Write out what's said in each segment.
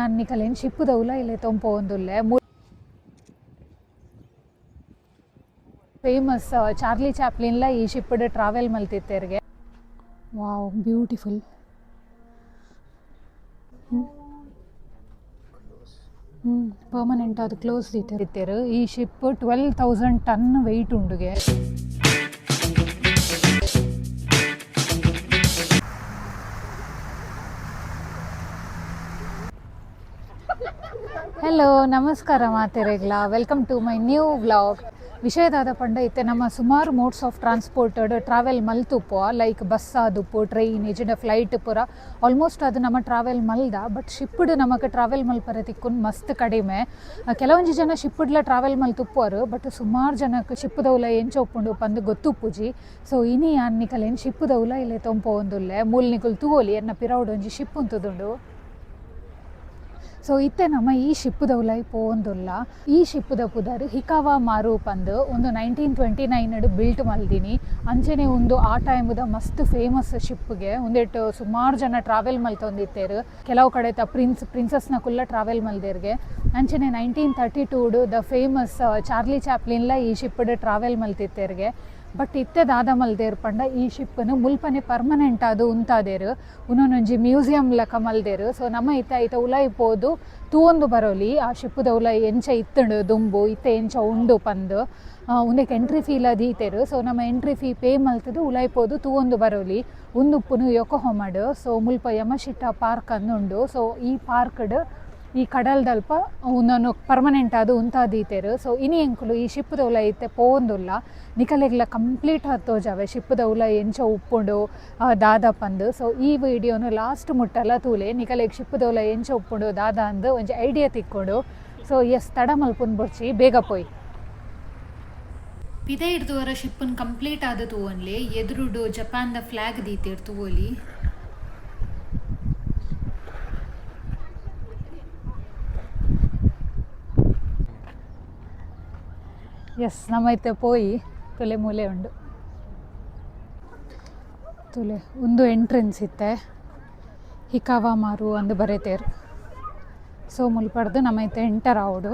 ಅನ್ನಿಕಲೇನು ಶಿಪ್ಪುದವುಲ ಇಲ್ಲೇ ತೊಂಪೊಂದುಲ್ಲೆ famous Charlie ಚಾಪ್ಲಿನ್ಲ ಈ ಶಿಪ್ಪಡ್ ಟ್ರಾವೆಲ್ ಮಲ್ತಿತ್ತೇರ್ಗೆ. Wow beautiful. ಪರ್ಮನೆಂಟ್ ಅದು ಕ್ಲೋಸ್ ಇತ್ತೇರು. ಈ ಶಿಪ್ 12,000 ಟನ್ ವೆಯ್ಟ್ ಉಂಡುಗೆ. ಹಲೋ ನಮಸ್ಕಾರ ಮಾತೆರೆಗ್ಲ, welcome to my new vlog. ವಿಷಯದಾದ ಪಂಡ ಇತ್ತೆ ನಮ್ಮ ಸುಮಾರು ಮೋಡ್ಸ್ ಆಫ್ ಟ್ರಾನ್ಸ್ಪೋರ್ಟೆಡ್ ಟ್ರಾವೆಲ್ ಮಲ್ತುಪ್ಪು, ಲೈಕ್ ಬಸ್ ಆದುಪ್ಪು, ಟ್ರೈನ್, ಇಜಿಂಡ ಫ್ಲೈಟ್ ಪೂರ ಆಲ್ಮೋಸ್ಟ್ ಅದು ನಮ್ಮ ಟ್ರಾವೆಲ್ ಮಲ್ದ. ಬಟ್ ಶಿಪ್ಪಡ್ ನಮಗೆ ಟ್ರಾವೆಲ್ ಮಲ್ಪರೆ ತಿಕ್ಕುನ್ ಮಸ್ತ್ ಕಡಿಮೆ. ಕೆಲವೊಂಜಿ ಜನ ಶಿಪ್ಪಡ್ಲ ಟ್ರಾವೆಲ್ ಮಲ್ತುಪ್ಪರು, ಬಟ್ ಸುಮಾರು ಜನಕ್ಕೆ ಶಿಪ್ಪದವುಲ ಎಂಚ ಒಪ್ಪುಂಡು ಪಂದು ಗೊತ್ತುಪ್ಪುಜಿ. ಸೊ ಇನಿ ಅನ್ನಿಕಲೇನು ಶಿಪ್ಪದವುಲ ಇಲ್ಲೇ ತೊಂಪೊಂದುಲ್ಲೆ ಮೂಲ್ನಿಕುಲು ತೂವೊಲಿ ಎನ್ನ ಪಿರವುಡು ಒಂಜಿ ಶಿಪ್ ಉಂತುದುಂಡು. ಸೊ ಇತ್ತೆ ನಮ್ಮ ಈ ಶಿಪ್ಪುದವುಲ ಪೋಂದುಲ್ಲ. ಈ ಶಿಪ್ಪುದ ಪುದರ್ ಹಿಕಾವಾ ಮಾರು ಪಂದು ಒಂದು 1929 ಬಿಲ್ಟ್ ಮಲ್ದಿನಿ. ಅಂಚೆನೆ ಒಂದು ಆ ಟೈಮ್ದ ಮಸ್ತ್ ಫೇಮಸ್ ಶಿಪ್ಗೆ ಒಂದೆಟ್ಟು ಸುಮಾರು ಜನ ಟ್ರಾವೆಲ್ ಮಲ್ತೊಂದಿತ್ತೇರು. ಕೆಲವು ಕಡೆ ಪ್ರಿನ್ಸಸ್ನ ಕುಲ್ಲ ಟ್ರಾವೆಲ್ ಮಲ್ದೇರ್ಗೆ. ಅಂಚೆನೆ 1932 ದ ಫೇಮಸ್ ಚಾರ್ಲಿ ಚಾಪ್ಲಿನ್ಲ ಈ ಶಿಪ್ಪಡ್ ಟ್ರಾವೆಲ್ ಮಲ್ತಿತ್ತೇರ್ಗೆ. ಬಟ್ ಇತ್ತೆ ದಾದ ಮಲ್ದೇರು ಪಂಡ ಈ ಶಿಪ್ಪನ್ನು ಮುಲ್ಪನೆ ಪರ್ಮನೆಂಟ್ ಅದು ಉಂತಾದೇರು ಉನ್ನೊಂಜಿ ಮ್ಯೂಸಿಯಂ ಲೆಕ್ಕ ಮಲ್ದೇರು. ಸೊ ನಮ್ಮ ಐತ ಉಲಾಯಿ ಪೋದು ತೂವೊಂದು ಬರೋಲಿ ಆ ಶಿಪ್ಪುದ ಉಲಾಯಿ ಎಂಚ ಇತ್ತುಂಡು ದುಂಬು ಇತ್ತೆ ಎಂಚ ಉಂಡು ಪಂದು ಉಂದಕ್ಕೆ ಎಂಟ್ರಿ ಫೀಲ್ ದೀತೆರು. ಸೊ ನಮ್ಮ ಎಂಟ್ರಿ ಫೀ ಪೇ ಮಲ್ತದು ಉಲಾಯಿ ಪೋದು ತೂವೊಂದು ಬರೋಲಿ ಉಂದುಪ್ಪುನು ಯೋಕೋಹೊಮಡ್. ಸೊ ಮುಲ್ಪ ಯಮಶಿಟ್ಟ ಪಾರ್ಕ್ ಅಂದುಂಡು. ಸೊ ಈ ಪಾರ್ಕ್ಡ್ ಈ ಕಡಲ್ದಲ್ಪ ಒಂದೊಂದು ಪರ್ಮನೆಂಟ್ ಅದು ಉಂತಾದೀತೆರು. ಸೊ ಇನಿ ಎಂಕುಲು ಈ ಶಿಪ್ಪುದ ಉಲ ಇತ್ತೆ ಪೋಂದುಲ್ಲ ನಿಕಲೆಗ್ಲ ಕಂಪ್ಲೀಟ್ ಹತ್ತೋಜಾವೆ ಶಿಪ್ಪುದ ಉಲ ಎಂಚ ಉಪ್ಪುಂಡು ದಾದ ಪಂದು. ಸೊ ಈ ವಿಡಿಯೋನು ಲಾಸ್ಟ್ ಮುಟ್ಟಲ್ಲ ತೂಲೆ ನಿಕಲೆಗ್ ಶಿಪ್ಪುದ ಉಲ ಎಂಚ ಉಪ್ಪುಂಡು ದಾದ ಅಂದು ಒಂಜಿ ಐಡಿಯಾ ತಿಕ್ಕೊಂಡು. ಸೊ ಎಸ್ ತಡ ಮಲ್ಪುನ್ ಬೊರ್ಚಿ ಬೇಗ ಪೋಯ್. ಪಿದೆ ಹಿಡ್ದುವರ ಶಿಪ್ಪನ್ ಕಂಪ್ಲೀಟ್ ಆದ ತೂವನ್ಲೆ ಎದುರುಡು ಜಪಾನ್ದ ಫ್ಲಾಗ್ ದೀತೆರು ತೂವೊಲಿ. ಎಸ್ ನಮ್ಮೈತೆ ಪೋಯಿ ತುಲೆ ಮೂಲೆ ಉಂಡು. ತುಲೆ ಒಂದು ಎಂಟ್ರೆನ್ಸ್ ಇತ್ತೆ ಹಿಕಾವಾ ಮಾರು ಅಂದು ಬರೆತೇರು. So ಮುಲ್ಪಡ್ದು ನಮ್ಮೈತೆ enter ಆವಡು.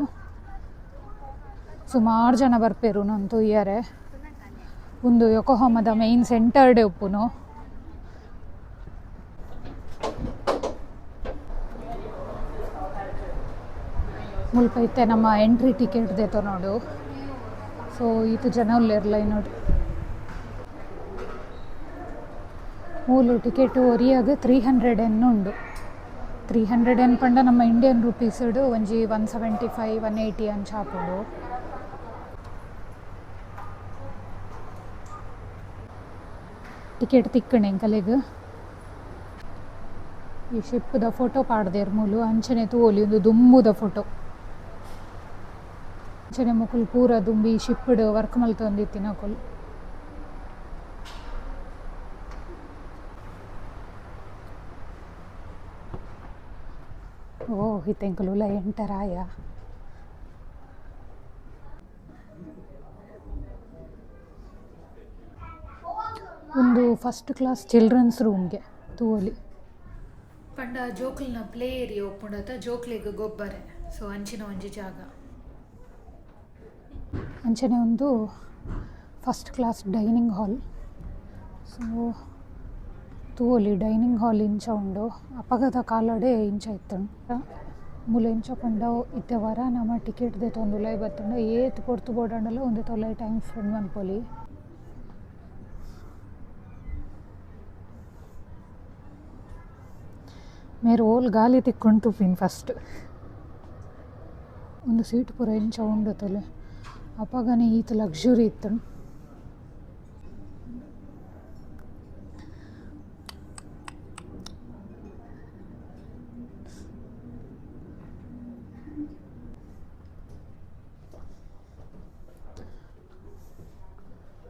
ಸುಮಾರು ಜನ ಬರ್ಪೇರು ನಂತು ಇಯರೆ. ಒಂದು ಯೋಕೋಹಾಮದ ಮೇಯ್ನ್ ಸೆಂಟರ್ಡೆ ಉಪ್ಪುನು. ಮುಲ್ಪ ಇತ್ತೆ ನಮ್ಮ ಎಂಟ್ರಿ ಟಿಕೆಟ್ ದೇತೋ ನೋಡು. ಸೊ ಇದು ಜನ ಉಲ್ಲೇರ್ಲೈ ನೋಡಿ. ಮೂಲು ಟಿಕೆಟು ಒರಿಯಾಗ 300 ಎನ್ ಉಂಡು. 300 ಎನ್ ಪಂಡ ನಮ್ಮ ಇಂಡಿಯನ್ ರುಪೀಸ್ಡು ಒಂಜಿ 175 180 ಅಂಚ ಹಾಪುಂಡು. ಟಿಕೆಟ್ ತಿಕ್ಕಣೆ ಎಂಕಲೆಗ್ ಈ ಶಿಪ್ಪುದ ಫೋಟೋ ಪಾಡ್ದೇರು ಮೂಲು ಅಂಚನೆ ತೂವೊಲಿ ಒಂದು ದುಂಬುದ ಫೋಟೋ. ಅಂಚನೆ ಮುಕುಲು ಪೂರ ದುಂಬಿ ಶಿಪ್ಪಡ್ ವರ್ಕ್ ಮಲ್ತೊಂದಿತ್ತಿನ ಕುಲು. ಓ ಹಿತೆಂಕುಲುಲ ಎಂಟರ್ ಆಯ. ಒಂದು ಫಸ್ಟ್ ಕ್ಲಾಸ್ ಚಿಲ್ಡ್ರನ್ಸ್ ರೂಮ್ಗೆ ತೂವೊಲಿ ಪಂಡ ಜೋಕ್ಲಿನ ಪ್ಲೇ ಏರಿಯಾ ಒಪ್ಪುಂಡತ ಜೋಕ್ಲೆಗ್ ಗೊಬ್ಬರೆ. ಸೊ ಅಂಚಿನ ಒಂಜಿ ಜಾಗ ಅಂಚನೆ ಒಂದು first class dining hall. So ತೂವೊಲಿ ಡೈನಿಂಗ್ ಹಾಲ್ ಇಂಚ ಉಂಡು. ಅಪಗದ ಕಾಲಡೆ ಇಂಚ ಇತ್ತುಂಡು ಮೂಲ ಇಂಚ ಪಂಡ ಇತ್ತೆ ವರ ನಮ್ಮ ಟಿಕೆಟ್ ದೆ ತೊಂದುಲೈ ಬತ್ತುಂಡು. ಏತ್ ಪೊರ್ತು ಬೋಡಂಡಲ ಒಂದು ತೊಲೈ ಟೈಮ್ ಸ್ಪೆಂಡ್ ಮನ್ಪೊಲಿ. ಮೇರು ಓಲ್ ಗಾಲಿ ತಿಕ್ಕೊಂಡು ತುಪ್ಪಿನ ಫಸ್ಟ್ ಒಂದು ಸೀಟ್ ಪೂರ ಇಂಚ ಉಂಡು ತೊಲೆ. ಅಪಗನೆ ಈತ ಲಕ್ಸುರಿ ಇತ್ತು.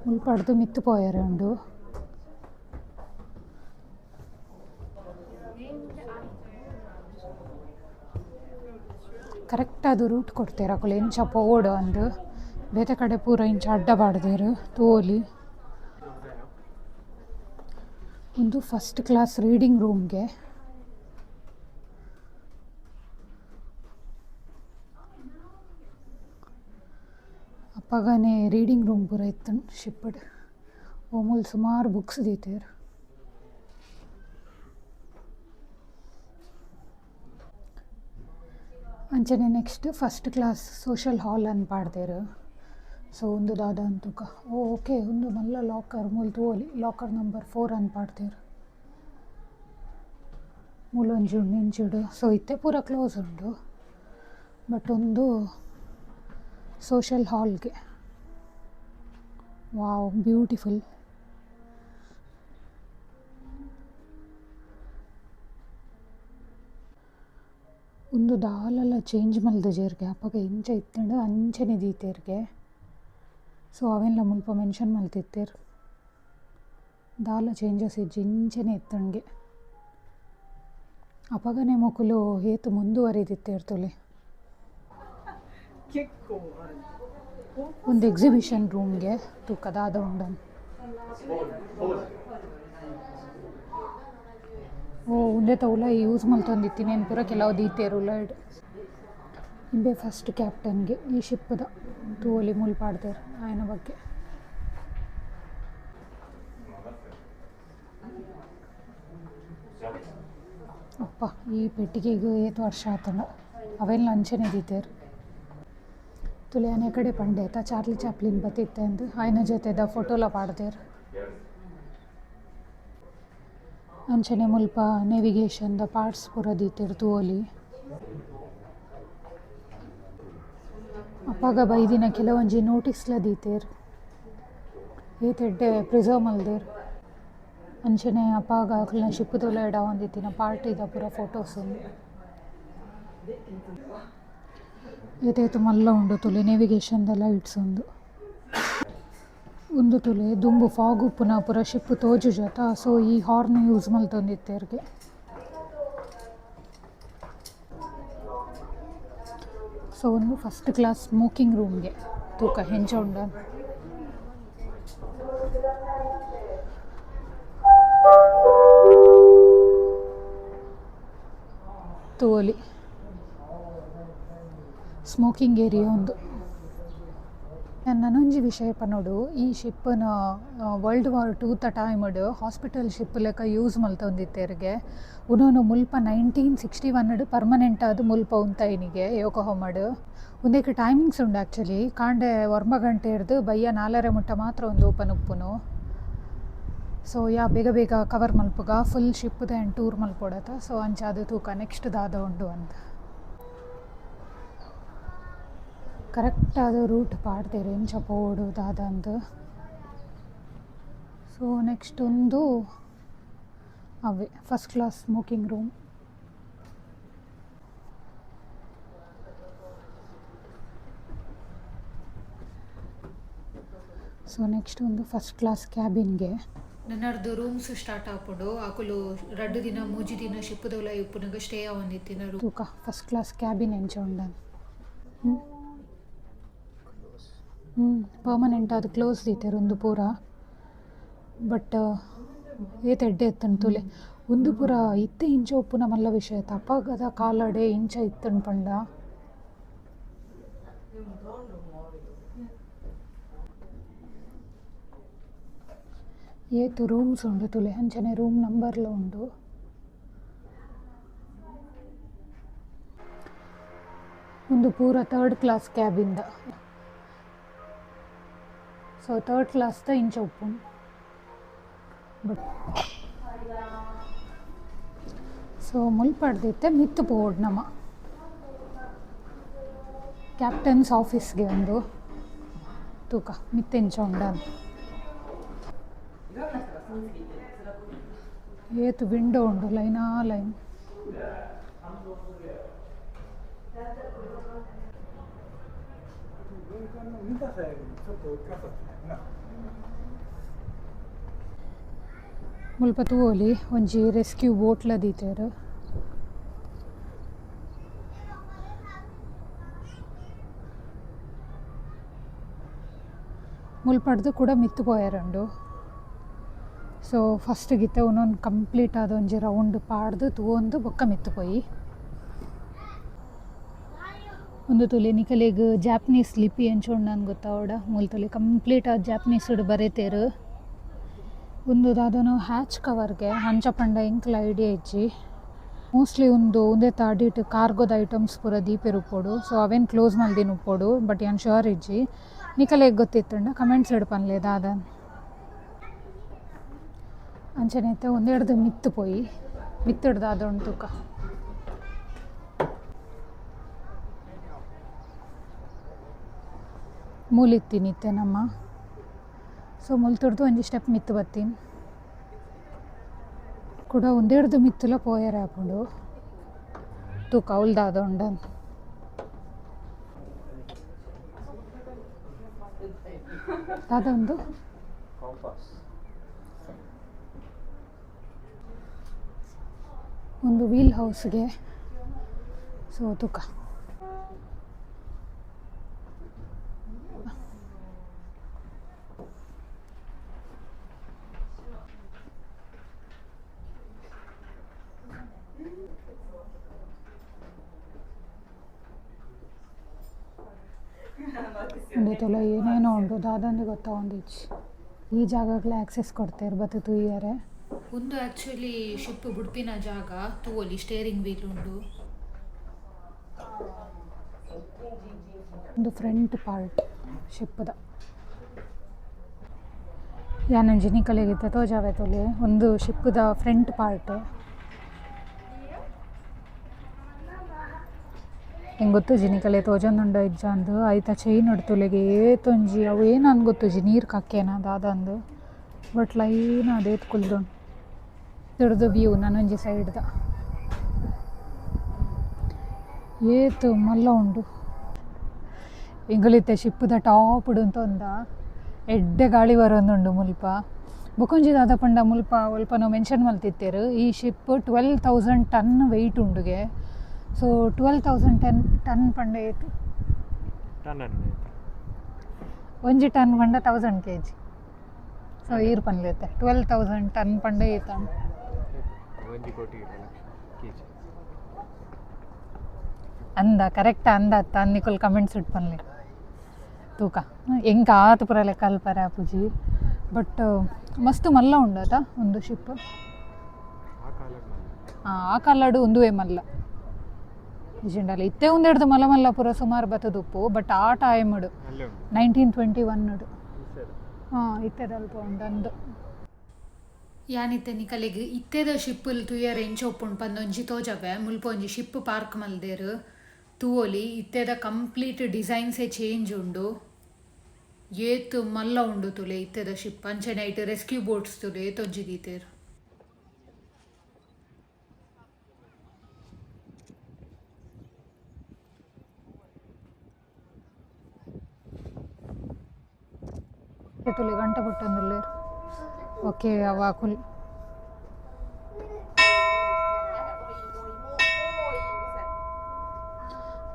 ಮುಲ್ಪಡ್ದು ಮಿತ್ತು ಪೋಯರೆ ಉಂಡು. ಕರೆಕ್ಟ್ ಅದು ರೂಟ್ ಕೊಡ್ತೇರ ಅಕುಲು ಎಂಚ ಪೋಡು ಅಂದು. ಬೇತೆ ಕಡೆ ಪೂರ ಇಂಚ ಅಡ್ಡ ಬಾಡ್ದೇರು ತೂವೊಲಿ. ಒಂದು ಫಸ್ಟ್ ಕ್ಲಾಸ್ ರೀಡಿಂಗ್ ರೂಮ್ಗೆ ಅಪ್ಪಗನೆ ರೀಡಿಂಗ್ ರೂಮ್ ಪೂರ ಇತ್ತು ಶಿಪ್ಪಡ್ ಓಮೂಲ್ ಸುಮಾರು ಬುಕ್ಸ್ ದೀತೇರು. ಅಂಚನೆ ನೆಕ್ಸ್ಟ್ ಫಸ್ಟ್ ಕ್ಲಾಸ್ ಸೋಷಲ್ ಹಾಲ್ ಅನ್ನು ಪಾಡ್ದೇರು. ಸೊ ಒಂದು ದಾದ ಅಂತೂಕ ಓಕೆ ಒಂದು ಮಲ್ಲ ಲಾಕರ್ ಮೂಲ ತೋಲಿ ಲಾಕರ್ ನಂಬರ್ 4 ಅನ್ನು ಪಾಡ್ದೇರು. ಮೂಲೊಂಜಿ ಉಂಡು ಇಂಚಿಡು. ಸೊ ಇತ್ತೆ ಪೂರ ಕ್ಲೋಸ್ ಉಂಡು. ಬಟ್ ಒಂದು ಸೋಷಲ್ ಹಾಲ್ಗೆ ವಾವ್ ಬ್ಯೂಟಿಫುಲ್. ಒಂದು ದಾಲೆಲ್ಲ ಚೇಂಜ್ ಮಲ್ದಜೇರ್ಗೆ ಅಪ್ಪಗ ಇಂಚ ಇತ್ತಂಡು ಅಂಚನೆ ದೀತೇರ್ಗೆ. ಸೊ ಅವೆಲ್ಲ ಮುಲ್ಪ ಮೆನ್ಷನ್ ಮಲ್ತಿತ್ತೇರು ದಾಲ ಚೇಂಜಸ್ ಇಜ್ಜಿ ಇಂಚನೆ ಇತ್ತಂಗೆ ಅಪಗನೆ ಮೊಕುಲು ಏತು ಮುಂದುವರಿದಿತ್ತೇರು ತೊಲೆ. ಒಂದು ಎಕ್ಸಿಬಿಷನ್ ರೂಮ್ಗೆ ತೂಕದಾದ ಉಂಡನ್. ಉಂದೆ ತೌಲ ಯೂಸ್ ಮಲ್ತೊಂದಿತ್ತೀನಿ ಏನು ಪೂರ ಕೆಲವು ದೀತೇರು ಲೈಡ್. ಇಂಬೆ ಫಸ್ಟ್ ಕ್ಯಾಪ್ಟನ್ಗೆ ಈ ಶಿಪ್ಪದ ತೋಲಿ ಮುಲ್ಪಾಡ್ದೇರು ಆಯನ ಬಗ್ಗೆ. ಅಪ್ಪ ಈ ಪೆಟ್ಟಿಗೆಗೂ ಏತು ವರ್ಷ ಆತಂಡ ಅವೆಲ್ಲ ಅಂಚನೆ ದೀತೇರು. ತುಲೆ ಆನೆ ಕಡೆ ಪಂಡೇತ ಚಾರ್ಲಿ ಚಾಪ್ಲಿನ್ ಬತ್ತಿತ್ತೆ ಅಂದು ಆಯನ ಜೊತೆದ ಫೋಟೋಲ ಪಾಡ್ದೇರು. ಅಂಚನೆ ಮುಲ್ಪ ನೇವಿಗೇಷನ್ದ ಪಾರ್ಟ್ಸ್ ಪೂರ ದೀತೇರು ತೋಲಿ. ಅಪ್ಪಾಗ ಬೈದಿನ ಕೆಲವೊಂಜಿ ನೋಟಿಸ್ಲ ದೀತೇರು ಏತೆಡ್ಡೆ ಪ್ರಿಸರ್ವ್ ಮಲ್ದೇರು. ಅಂಚನೆ ಅಪ್ಪಾಗ ಅಕ್ಲನ ಶಿಪ್ಪು ತೋಲ ಎಡ ಒಂದಿತ್ತಿನ ಪಾರ್ಟಿದ ಪೂರ ಫೋಟೋಸ್ ಉಂಡು. ಏತೇತು ಮಲ್ಲ ಉಂಡು ತುಲೆ ನೇವಿಗೇಷನ್ದ ಲೈಟ್ಸ್ ಉಂಡು. ಒಂದು ತುಲೆ ದುಂಬು ಫಾಗ್ ಉಪ್ಪುನ ಪೂರ ಶಿಪ್ಪು ತೋಜು ಜೊತ. ಸೊ ಈ ಹಾರ್ನ್ ಯೂಸ್ ಮಲ್ತೊಂದಿತ್ತೇರ್ಗೆ. ಸೊ ಒಂದು ಫಸ್ಟ್ ಕ್ಲಾಸ್ ಸ್ಮೋಕಿಂಗ್ ರೂಮ್ಗೆ ತೂಕ ಹೆಂಚ ಉಂಡ. ತೋಲಿ ಸ್ಮೋಕಿಂಗ್ ಏರಿಯಾ ಒಂದು. ನನೊಂಜಿ ವಿಷಯ ಪನೋಡು ಈ ಶಿಪ್ಪನ ವರ್ಲ್ಡ್ ವಾರ್ 2 ಟೈಮಡ್ ಹಾಸ್ಪಿಟಲ್ ಶಿಪ್ ಲೆಕ್ಕ ಯೂಸ್ ಮಲ್ತೊಂದಿತ್ತೇರ್ಗೆ. ಉನೋನು ಮುಲ್ಪ 1961 ಪರ್ಮನೆಂಟ್ ಆದ ಮುಲ್ಪ ಉಂತೈನಿಗೆ ಯೋಕೋಹೊಮಡ್. ಒಂದೇಕ ಟೈಮಿಂಗ್ಸ್ ಉಂಡು ಆ್ಯಕ್ಚುಲಿ ಕಾಂಡೆ 1 ಗಂಟೆ ಇರ್ದು ಬಯ್ಯ 4 ಮುಟ್ಟ ಮಾತ್ರ ಒಂದು ಓಪನ್ ಉಪ್ಪುನು. ಸೊ ಬೇಗ ಬೇಗ ಕವರ್ ಮಲ್ಪುಗ ಫುಲ್ ಶಿಪ್ದ ಆ್ಯಂಡ್ ಟೂರ್ ಮಲ್ಪೊಡತ. ಸೊ ಅಂಚ ಅದು ತೂಕ ನೆಕ್ಸ್ಟ್ ದಾದ ಉಂಡು ಅಂತ ಕರೆಕ್ಟ್ ಆದ ರೂಟ್ ಪಾಡ್ದೇರು ಎಂಚ ಪೋಡು ದಾದ ಅಂತ. ಸೊ ನೆಕ್ಸ್ಟ್ ಒಂದು ಅವೇ first class smoking room. So next ಒಂದು ಫಸ್ಟ್ ಕ್ಲಾಸ್ ಕ್ಯಾಬಿನ್ಗೆ ನನ್ನರ್ದು ರೂಮ್ಸ್ ಸ್ಟಾರ್ಟ್ ಆಪುಂಡು ಆಕುಲು 2 ದಿನ 3 ದಿನ ಶಿಪ್ಪುದೊಲ ಇಪ್ಪುನಗ ಸ್ಟೇ ಆವೊಂದಿತ್ತಿನ ತೂಕ ಫಸ್ಟ್ ಕ್ಲಾಸ್ ಕ್ಯಾಬಿನ್ ಎಂಚ ಉಂಡನ್. ಪರ್ಮನೆಂಟ್ ಅದು ಕ್ಲೋಸ್ ದೀತೇರು ಒಂದು ಪೂರ. ಬಟ್ ಏತೆಡ್ಡೆ ಇತ್ತನ್ ತುಲೆ ಒಂದು ಪೂರ ಇತ್ತೆ ಇಂಚ ಉಪ್ಪುನ ಮಲ್ಲ ವಿಷಯ ತಪ್ಪಾಗದ ಕಾಲಡೆ ಇಂಚ ಇತ್ತನ್ ಪಂಡ. ಏತು ರೂಮ್ಸ್ ಉಂಡು ತುಲೆ ಅಂಚನೆ ರೂಮ್ ನಂಬರ್ಲ ಉಂಡು. ಒಂದು ಪೂರ 3rd ಕ್ಲಾಸ್ ಕ್ಯಾಬಿಂದ. ಸೊ 3rd ಕ್ಲಾಸ್ದ ಇಂಚ ಉಪ್ಪುಂಡು. ಬಟ್ ಸೊ ಮುಲ್ಪಡ್ದಿತ್ತೆ ಮಿತ್ತು ಪೋಡ್ ನಮ್ಮ ಕ್ಯಾಪ್ಟನ್ಸ್ ಆಫೀಸ್ಗೆ ಒಂದು ತೂಕ ಮಿತ್ತೆಂಚ ಉಂಡ. ಏತು ವಿಂಡೋ ಉಂಡು ಲೈನಾ ಲೈನ್. ಮುಲ್ಪ ತೂವೊಲಿ ಒಂಜಿ ರೆಸ್ಕ್ಯೂ ಬೋಟ್ಲ ದೀತೇರು. ಮುಲ್ಪಡ್ದು ಕೂಡ ಮಿತ್ತು ಪೋಯರುಂಡು. ಸೊ ಫಸ್ಟ್ ಗಿತ್ತೆ ಒಂದೊಂದು ಕಂಪ್ಲೀಟ್ ಆದ ಒಂಜಿ ರೌಂಡ್ ಪಾಡ್ದು ತೂವೊಂದು ಬೊಕ್ಕ ಮಿತ್ತು ಪೋಯಿ ಒಂದು ತೊಲೆ ನಿಕಲೆಗ್ ಜಾಪನೀಸ್ ಲಿಪಿ ಎಂಚೋಂಡು ನಾನು ಗೊತ್ತಾವಡ ಮೂಲ ತೊಲೆ ಕಂಪ್ಲೀಟ್ ಆ ಜಾಪನೀಸ್ ಬರೀತೇರು. ಒಂದು ದಾದನು ಹ್ಯಾಚ್ ಕವರ್ಗೆ ಹಂಚ ಪಂಡ ಎಂಕ್ಲ ಐಡಿಯಾ ಇಜ್ಜಿ ಮೋಸ್ಟ್ಲಿ ಒಂದೇ ತಾಡಿಟ್ ಕಾರ್ಗೋದ ಐಟಮ್ಸ್ ಪೂರ ದೀಪೆರು ಉಪ್ಪೋಡು. ಸೊ ಅವೇನು ಕ್ಲೋಸ್ ಮಲ್ದಿನ ಉಪ್ಪೋಡು, ಬಟ್ ಏನು ಶೋರ್ ಇಜ್ಜಿ ನಿಕಲೆಗ್ ಗೊತ್ತಿತ್ತಂಡ ಕಮೆಂಟ್ಸ್ ಇಡ್ಪನ್ಲೆ ದಾದನ್ ಅಂಚನೈತೆ ಒಂದೆರಡು ಮಿತ್ತು ಪೋಯಿ ಮಿತ್ತಿಡ್ದು ಅದೊಂದು ತೂಕ ಮೂಲಿತ್ತೀನಿತ್ತೆ ನಮ್ಮ. ಸೊ ಮುಲ್ತುಡ್ದು ಒಂಜಿ ಸ್ಟೆಪ್ ಮಿತ್ತು ಬತ್ತೀನಿ ಕೂಡ ಒಂದೆರಡು ಮಿತ್ತುಲ ಪೋಯರೆ ಹಾಕೊಂಡು ತೂಕ ಅವಳ್ದಾದ ಉಂಡನ್ ಅದೊಂದು ಒಂದು ವೀಲ್ ಹೌಸ್ಗೆ. ಸೊ ತೂಕ ಒಂದೇ ತೊಲೆ ಏನೇನೋ ಉಂಟು ದಾದಂದು ಗೊತ್ತಾಗೊಂದಿಚ್ಚು. ಈ ಜಾಗಕ್ಕೆ ಆಕ್ಸೆಸ್ ಕೊಡ್ತೇರು ಬತ್ತು ತೂಯರೆ. ಒಂದು ಆ್ಯಕ್ಚುಲಿ ಶಿಪ್ ಬುಡ್ಪಿನ ಜಾಗ ತೂವಲ್ಲಿ ಸ್ಟೇರಿಂಗ್ ವೀಲ್ ಉಂಡು. ಒಂದು ಫ್ರಂಟ್ ಪಾರ್ಟ್ ಶಿಪ್ದ ಯಾನಂಜಿ ನಿಕಲೆಗಿತ್ತ ತೋಜಾವೆ ತೊಲೆ ಒಂದು ಶಿಪ್ದ ಫ್ರಂಟ್ ಪಾರ್ಟ್ ಹೆಂಗೆ ಗೊತ್ತು ಜಿನಿಕಲೆ ತೋಜೊಂದುಂಡ ಇಜ್ಜಂದು ಆಯ್ತಾ ಚೈನ್ ಹೊಡ್ತುಲೆಗೆ ಏತೊಂಜಿ ಅವು ಏನು ಅನ್ ಗೊತ್ತುಜಿ ನೀರು ಕಕ್ಕೇನ ದಾದಂದು ಬಟ್ ಲೈನ್ ಅದು ಎತ್ಕೊಳ್ದುಂಡು ತಿಡ್ದು ವ್ಯೂ ನಾನೊಂಜಿ ಸೈಡ್ದ ಏತು ಮಲ್ಲ ಉಂಡು ಎಂಗಳಿತ್ತೆ ಶಿಪ್ಪುದ ಟಾಪ್ ಉಡುಂತ ಒಂದ ಎಡ್ಡೆ ಗಾಳಿ ಬರೋಂದುಂಡು ಮುಲ್ಪ ಬೊಕೊಂಜಿ ದಾದ ಪಂಡ ಮುಲ್ಪ ಸ್ವಲ್ಪ ನಾವು ಮೆನ್ಷನ್ ಮಲ್ತಿತ್ತೇರು ಈ ಶಿಪ್ 12,000 ಟನ್ ವೆಯ್ಟ್ ಉಂಡುಗೆ. ಸೊ 12,000 ಟನ್ ಪಂಡ ಏತು ಒಂಜಿ ಟನ್ ಪಂಡ 1000 kg. ಸೊ ಈರು ಪನ್ಲೇತೆ 12,000 ಟನ್ ಪಂಡ ಏತ ಅಂದ ಕರೆಕ್ಟ್ ಅಂದ ಅನ್ನಿಕೊಲ್ ಕಮೆಂಟ್ಸ್ ಇಟ್ಪನ್ಲೆ ತೂಕ ಹೆಂಗೆ ಆತು ಪುರ ಲೆಕ್ಕ ಅಲ್ಪರೆ ಆಪುಜಿ ಬಟ್ ಮಸ್ತ್ ಮಲ್ಲ ಉಂಡತ ಒಂದು ಶಿಪ್. ಆ ಕಾಲಡು ಒಂದುವೇ ಮಲ್ಲ ಇಜಿಂಡಲ್ಲ ಇತ್ತೆ ಒಂದೆಡ್ದು ಮಲ್ಲ ಮಲ್ಲ ಪುರ ಸುಮಾರು ಬತ್ತದುಪ್ಪು ಬಟ್ ಆ ಟೈಮಡು 1921 ಇತ್ತೆದಲ್ಪ ಉಂಡಂದು ಯಾನಿತ್ತೆ ನಿಕಲೆಗ್ ಇತ್ತೆದ ಶಿಪ್ಪುಲ್ ತುಯ್ಯರೆ ಎಂಚ ಒಪ್ಪುಂಡು ಪಂದೊಂಜಿ ತೋಜವೆ ಮುಲ್ಪ ಒಂಜಿ ಶಿಪ್ ಪಾರ್ಕ್ ಮಲ್ದೇರು ತೂವೊಲಿ ಇತ್ತೆದ ಕಂಪ್ಲೀಟ್ ಡಿಸೈನ್ಸೇ ಚೇಂಜ್ ಉಂಡು. ಏತು ಮಲ್ಲ ಉಂಡು ತುಲೆ ಇತ್ತೆದ ಶಿಪ್ ಅಂಚನೆ ಐಟ್ ರೆಸ್ಕ್ಯೂ ಬೋಟ್ಸ್ ತುಲೆ ಏತೊಂಜಿ ದೀತೆರು. ತುಲೆ ಗಂಟ ಬಿಟ್ಟೊಂದುಲ್ಲೇರು ಓಕೆ ಅವ ಕುಲ್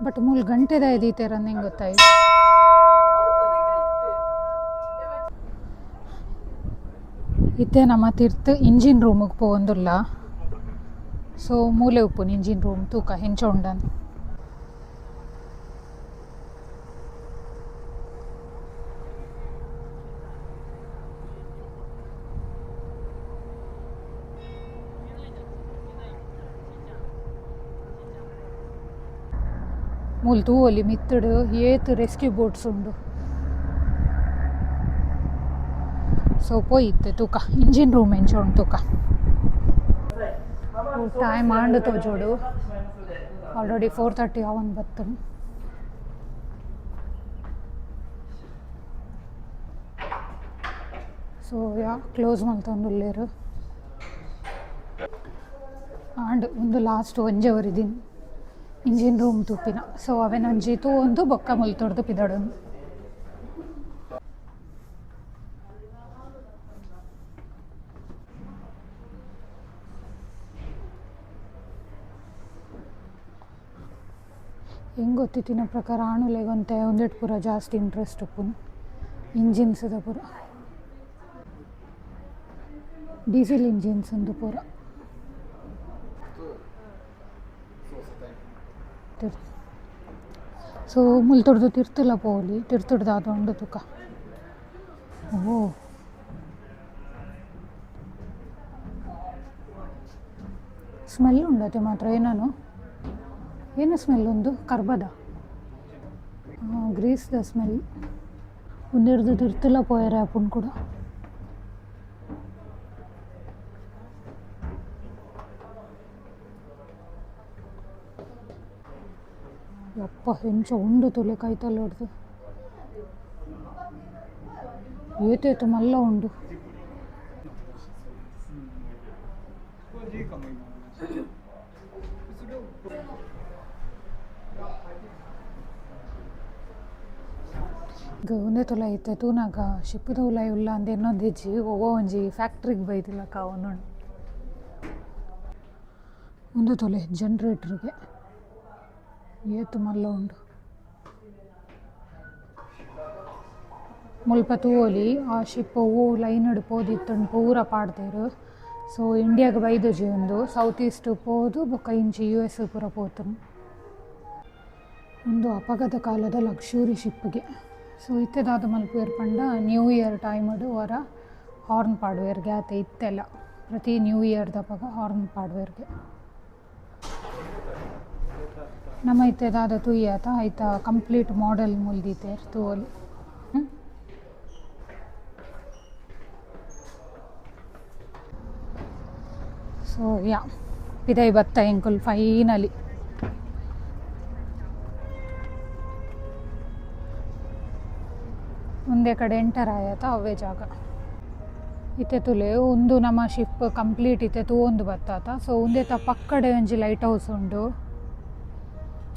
ಬಟ್ ಮೂಲ ಗಂಟೆದ ಎದೀತೇರ ಹೆಂಗೆ ಗೊತ್ತಾಯ್ತು. ಇತ್ತೆ ನಮ್ಮ ತಿರ್ತು ಇಂಜಿನ್ ರೂಮಿಗೆ ಪೋಂದುಲ್ಲ. ಸೊ ಮೂಲೆ ಉಪ್ಪುನು ಇಂಜಿನ್ ರೂಮ್ ತೂಕ ಹೆಂಚ ಉಂಡನ್ ಮೂಲ ತೂವೊಲಿ ಮಿತ್ತುಡು ಏತು ರೆಸ್ಕ್ಯೂ ಬೋಟ್ಸ್ ಉಂಡು. ಸೊ ಪೋಯಿತ್ತೆ ತೂಕ ಇಂಜಿನ್ ರೂಮ್ ಎಂಚ ಉಂಡು ತೂಕ ಟೈಮ್ ಆಂಡು ತೋಜೋಡು ಆಲ್ರೆಡಿ 4:30 ಅವನ್ ಬತ್ತನು. ಸೊ ಕ್ಲೋಸ್ ಮಲ್ತೊಂದುಲ್ಲೇರು ಆಂಡ್ ಒಂದು ಲಾಸ್ಟ್ ಒಂಜೆ ಅವರಿದ್ದೀನಿ ಇಂಜಿನ್ ರೂಮ್ ತುಪ್ಪಿನ. ಸೊ ಅವೇನೊಂಜಿ ಒಂದು ಬೊಕ್ಕ ಮುಲ್ತೊಡ್ದು ಪಿದಡೊಂದು ಹೆಂಗೆ ಗೊತ್ತಿತ್ತಿನ ಪ್ರಕಾರ ಆಣುಲೆಗೊಂತೆ ಒಂದೆಟ್ಟು ಪೂರ ಜಾಸ್ತಿ ಇಂಟ್ರೆಸ್ಟ್ ಉಪ್ಪುನು ಇಂಜಿನ್ಸ್ದ ಪೂರ ಡೀಸೆಲ್ ಇಂಜಿನ್ಸ್ ಒಂದು ಪೂರ ಸೊ ಮುಲ್ತೊಡ್ದು ತಿರ್ತುಲ ಪೋಲಿ ತಿರ್ತುಡ್ದು ಅದು ಉಂಡು ತುಕ. ಓ ಸ್ಮೆಲ್ ಉಂಡತೆ ಮಾತ್ರ ಏನು ಸ್ಮೆಲ್ ಒಂದು ಕರ್ಬದ ಗ್ರೀಸ್ದ ಸ್ಮೆಲ್ ಒಂದಿರ್ದು ತಿರ್ತುಲ ಪೋಯರೆ ಆಪುಂಡು ಕೂಡ. ಯಪ್ಪ ಹೆಂಚ ಉಂಡು ತುಲೆ ಕೈತಲ್ಲ ಹೊಡ್ದು ಏತೇತು ಮಲ್ಲ ಉಂಡು. ಒಂದೇ ತೊಲ ಐತೆ ತೂನಾಗ ಶಿಪ್ಪದ ಉಲಾಯಿ ಉಲ್ಲ ಅಂದ ಇನ್ನೊಂದು ಹೆಜ್ಜಿ ಹೋಗೋ ಒಂಜಿ ಫ್ಯಾಕ್ಟ್ರಿಗೆ ಬೈದಿಲ್ಲಕ್ಕ ಒಂದೊಂದು ಒಂದು ತೊಲೆ ಜನ್ರೇಟ್ರಿಗೆ ಏತು ಮಲ್ಲ ಉಂಡು. ಮುಲ್ಪ ತೂವೋಲಿ ಆ ಶಿಪ್ ಹೂ ಲೈನ್ ಪೋದಿತ್ತಂಡು ಪೂರ ಪಾಡ್ದೇರು. ಸೊ ಇಂಡಿಯಾಗೆ ಬೈದೋಜಿ ಒಂದು ಸೌತ್ ಈಸ್ಟ್ ಪೋದು ಬೊಕ್ಕ ಇಂಚಿ US ಪೂರ ಪೋತನು. ಒಂದು ಅಪಘಾತ ಕಾಲದ ಲಕ್ಷೂರಿ ಶಿಪ್ಗೆ. ಸೊ ಇತ್ತೆದಾದ ಮಲ್ಪುವೇರ್ ಪಂಡ ನ್ಯೂ ಇಯರ್ ಟೈಮಡು ವರ ಹಾರ್ನ್ ಪಾಡುವೇರ್ಗೆ ಆತ ಇತ್ತೆಲ್ಲ ಪ್ರತಿ ನ್ಯೂ ಇಯರ್ದಪ್ಪಾಗ ಹಾರ್ನ್ ಪಾಡುವೇರ್ಗೆ. ನಮ್ಮ ಇತ್ತೆದಾದ ತುಯ್ಯಾತ ಆಯ್ತ ಕಂಪ್ಲೀಟ್ ಮಾಡೆಲ್ ಮುಲ್ದಿತ್ತೇರ್ ತೂವಲಿ. ಸೊ ಯಾ ಪಿದೈ ಬತ್ತ ಎಂಕುಲ್ ಫೈನಲಿ ಒಂದೇ ಕಡೆ ಎಂಟರ್ ಆಯತ ಅವೇ ಜಾಗ ಇತ್ತೆ ತುಲೆ ಒಂದು ನಮ್ಮ ಶಿಪ್ ಕಂಪ್ಲೀಟ್ ಇತ್ತೆ ತೂವೊಂದು ಬತ್ತಾತ. ಸೊ ಒಂದೇ ಪಕ್ಕಡೆ ಒಂಜಿ ಲೈಟ್ ಹೌಸ್ ಉಂಡು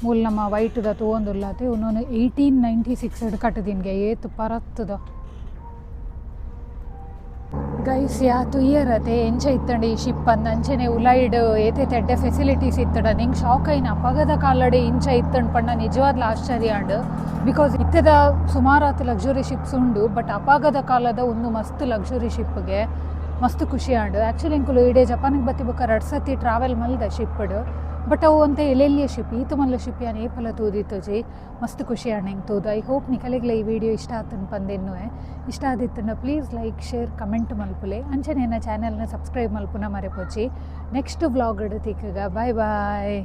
ಮೂಲ ನಮ್ಮ ವೈಟ್ದ ತೂವೊಂದುಲ್ಲತೆ ಇನ್ನೊಂದು 1896 ಕಟ್ಟದಿನ್ಗೆ ಏತು ಪರತ್ತದ ಗೈಸ್ ಯಾತು ಇಯರತೆ ಎಂಚ ಇತ್ತಂಡು ಈ ಶಿಪ್ ಅಂದ ಅಂಚೆನೆ ಉಲೈಡ್ ಏತೈತೆ ಎಡ್ಡೆ ಫೆಸಿಲಿಟೀಸ್ ಇತ್ತಡ ನಿಂಗೆ ಶಾಕ್ ಐನ ಅಪಘಾತ ಕಾಲಡೆ ಇಂಚ ಇತ್ತಂಡು ಪಂಡ ನಿಜವಾದ್ಲ ಆಶ್ಚರ್ಯ ಅಂಡ್ ಬಿಕಾಸ್ ಇತ್ತದ ಸುಮಾರಾತು ಲಕ್ಸುರಿ ಶಿಪ್ಸ್ ಉಂಡು ಬಟ್ ಅಪಘಾತ ಕಾಲದ ಒಂದು ಮಸ್ತ್ ಲಕ್ಸುರಿ ಶಿಪ್ಗೆ ಮಸ್ತ್ ಖುಷಿ ಆಂಡು. ಆ್ಯಕ್ಚುಲಿ ಇಂಕುಲು ಇಡೇ ಜಪಾನಿಗೆ ಬತ್ತಿಬೇಕಾರೆ 2 ಸತಿ ಟ್ರಾವೆಲ್ ಮಲ್ದ ಶಿಪ್ಡು ಬಟ್ ಅವು ಅಂತ ಎಲ್ಲೆಲ್ಲಿಯ ಶಿಪ್ ಈತು ಮಲ್ಲ ಶಿಪ್ ಯಾನು ಏಪಲ ತೂದಿತ್ತು ಜಿ ಮಸ್ತ್ ಖುಷಿ ಆಂಡ್ ಹೆಂಗೆ ತೂದು. ಐ ಹೋಪ್ ನಿಕಲಿಗ್ಲ ಈ ವಿಡಿಯೋ ಇಷ್ಟ ಆತನು ಪಂದೆನ್ನು ಇಷ್ಟ ಆದಿತ್ತಂಡ ಪ್ಲೀಸ್ ಲೈಕ್ ಶೇರ್ ಕಮೆಂಟ್ ಮಲ್ಪುಲೆ ಅಂಚನೆ ನನ್ನ ಚಾನೆಲ್ನ ಸಬ್ಸ್ಕ್ರೈಬ್ ಮಲ್ಪುನ ಮರೆಪೋಚಿ. ನೆಕ್ಸ್ಟ್ ವ್ಲಾಗ್ ತಿಕ್ಕಗ ಬಾಯ್ ಬಾಯ್.